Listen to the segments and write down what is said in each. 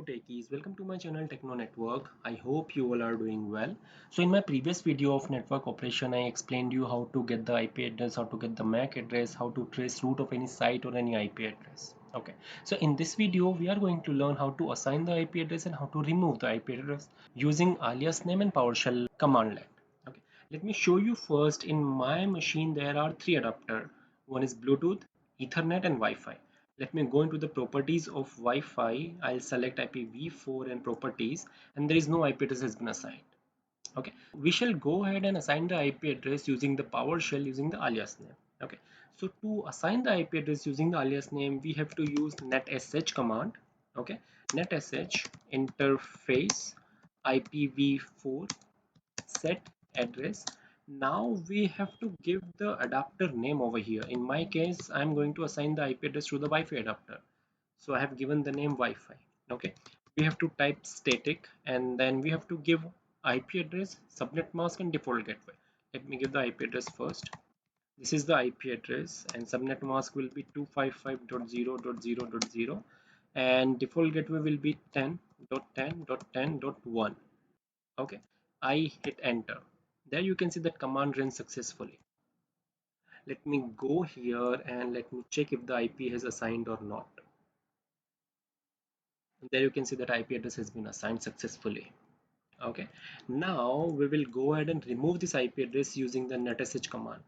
Techies, welcome to my channel Techno Network. I hope you all are doing well. So in my previous video of network operation, I explained you how to get the IP address, how to get the MAC address, how to trace root of any site or any IP address. Okay, so in this video, we are going to learn how to assign the IP address and how to remove the IP address using alias name and PowerShell commandlet. Okay, let me show you first. In my machine, there are three adapters. One is Bluetooth, Ethernet and Wi-Fi. Let me go into the properties of Wi-Fi. I'll select IPv4 and properties, and there is no IP address has been assigned. Okay, we shall go ahead and assign the IP address using the PowerShell using the alias name. Okay, so to assign the IP address using the alias name, we have to use netsh command. Okay, netsh interface IPv4 set address. Now we have to give the adapter name over here. In my case, I'm going to assign the IP address to the Wi-Fi adapter, so I have given the name Wi-Fi. Okay, we have to type static and then we have to give IP address, subnet mask and default gateway. Let me give the IP address first. This is the IP address and subnet mask will be 255.0.0.0 and default gateway will be 10.10.10.1. Okay, I hit enter. There you can see that command ran successfully. Let me go here and let me check if the IP has assigned or not. There you can see that IP address has been assigned successfully. Okay, now we will go ahead and remove this IP address using the netsh command.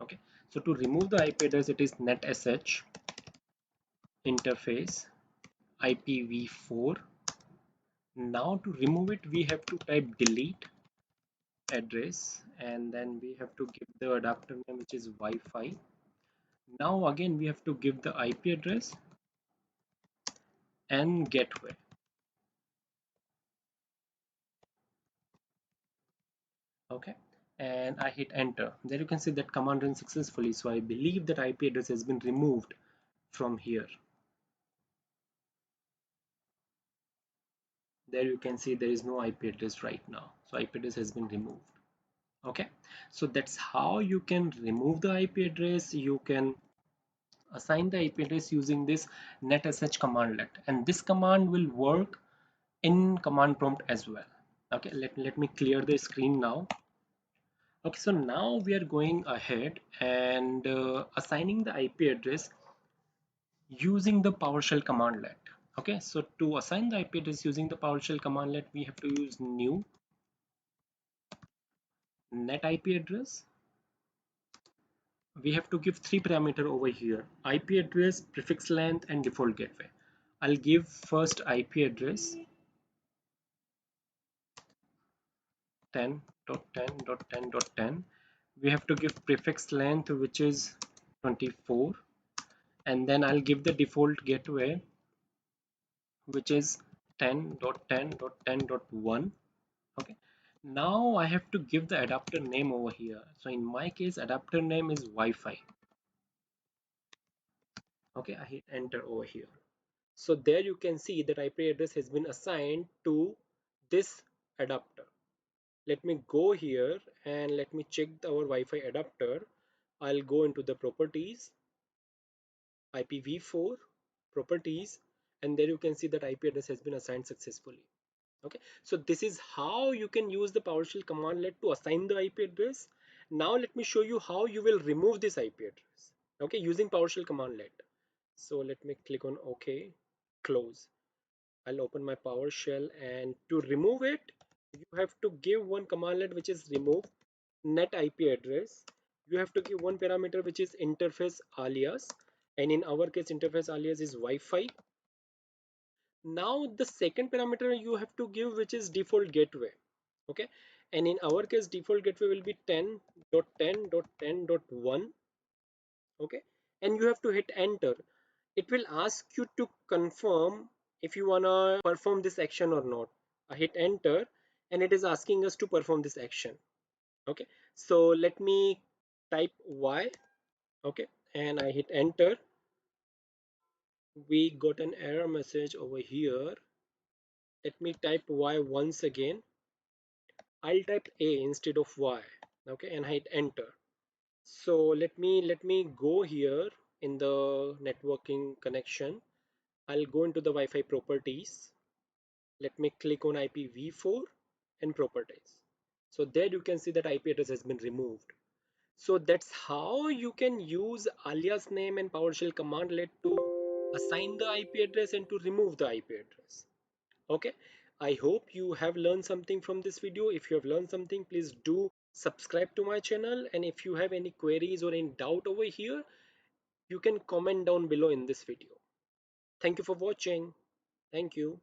Okay, so to remove the IP address, it is netsh interface IPv4. Now to remove it, we have to type delete address and then we have to give the adapter name, which is Wi-Fi. Now again we have to give the IP address and gateway. Okay, and I hit enter. There you can see that command ran successfully, so I believe that IP address has been removed from here. There you can see there is no IP address right now, so IP address has been removed. Okay, so that's how you can remove the IP address. You can assign the IP address using this netsh commandlet, and this command will work in command prompt as well. Okay, let me clear the screen now. Okay, so now we are going ahead and assigning the IP address using the PowerShell commandlet. Okay, so to assign the IP address using the PowerShell commandlet, we have to use new net IP address. We have to give three parameter over here: IP address, prefix length, and default gateway. I'll give first IP address 10.10.10.10. We have to give prefix length, which is 24, and then I'll give the default gateway, which is 10.10.10.1. Okay, now I have to give the adapter name over here. So in my case, adapter name is Wi-Fi. Okay, I hit enter over here. So there you can see that IP address has been assigned to this adapter. Let me go here and let me check our Wi-Fi adapter. I'll go into the properties, IPv4 properties, and there you can see that IP address has been assigned successfully. Okay, so this is how you can use the PowerShell commandlet to assign the IP address. Now let me show you how you will remove this IP address. Okay, using PowerShell commandlet. So let me click on OK, close. I'll open my PowerShell, and to remove it, you have to give one commandlet, which is remove net IP address. You have to give one parameter, which is interface alias, and in our case interface alias is Wi-Fi. Now the second parameter you have to give, which is default gateway. Okay, and in our case default gateway will be 10.10.10.1. okay, and you have to hit enter. It will ask you to confirm if you wanna perform this action or not. I hit enter and it is asking us to perform this action. Okay, so let me type Y. Okay, and I hit enter. We got an error message over here. Let me type Y once again. I'll type A instead of Y. Okay, and hit enter. So let me go here in the networking connection. I'll go into the Wi-Fi properties. Let me click on IPv4 and properties. So there you can see that IP address has been removed. So that's how you can use alias name and PowerShell commandlet to assign the IP address and to remove the IP address. Okay, I hope you have learned something from this video. If you have learned something, please do subscribe to my channel, and if you have any queries or any doubt over here, you can comment down below in this video. Thank you for watching. Thank you.